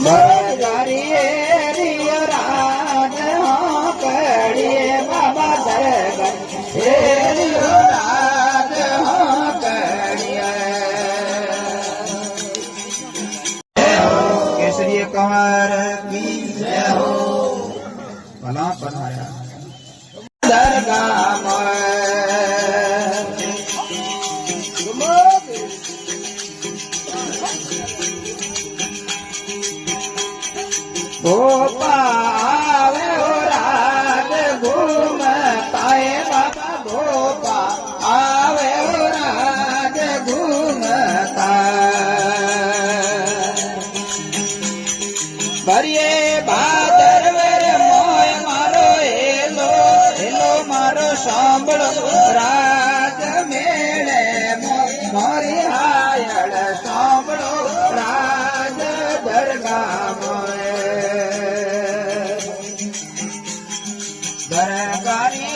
गरिए रियो राज हाँ कड़िए बाबा दरगाह रियो राज हाँ कड़िए केसरी कंवर की जय हो भला बनाया दरगाह गोपा आवे हो राज घूमता है बाबा गोपा आवे हो राज घूमता भरिए भादर वेर मोय मारो हेलो हेलो मारो सांभळो राज मेळे मोरी हायळ सांभळो राज दरगाह दरगारी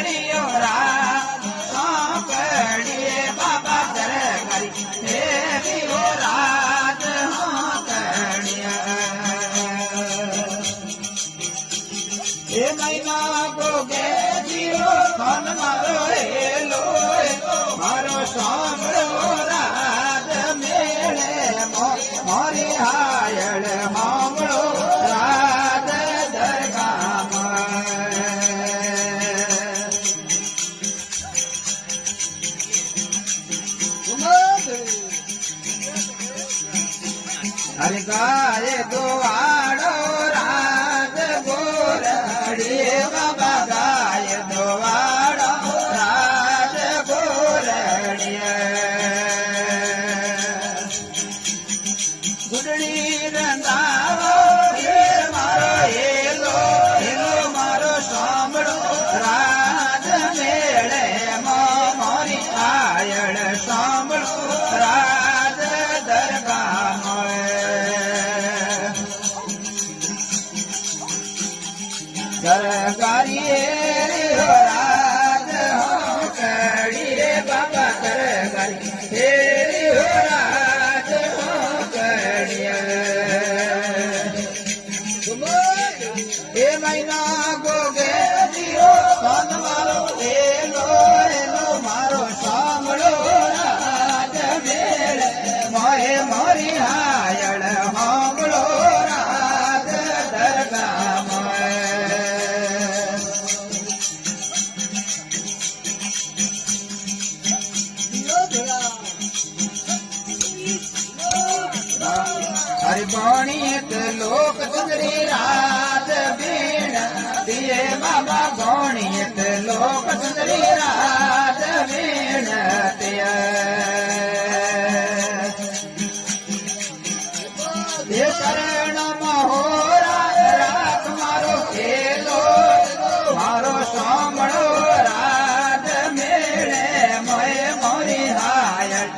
रियो राज हाँ कड़िए बाबा दरगारी रियो राज हाँ कड़िए ए महीना को गे जियो खन मारो हेलो मारो सांभळो राज मेळे मोरी हायळ सांभळो राज दरगाह अरे गाय दोवाड़ो राज गोरड़िए बाबा गाय दोवाड़ो राज गोरड़िए गुडड़ी रंधावो मारो हेलो हेलो मारो सांभळो राज मेळे मोरी आयळ सांभळो राज दरगाह दरगारिए रियो राज हाँ कड़िए बाबा दरगारी रियो राज हाँ कड़िए ए महीना गोगे जियो सन मारो हेलो हेलो मारो सांभळो राज मेळे मोहे मोरी हायळ सांभळो राज दरगाह हरि गौणियत लोक सुंदरी राज बीण दिए बाबा गौणियत लोक सुंदरी राज बीण ये शरण महोरा रात मारो खेलो मारो सांभळो राज मेळे मोय मोरी हायळ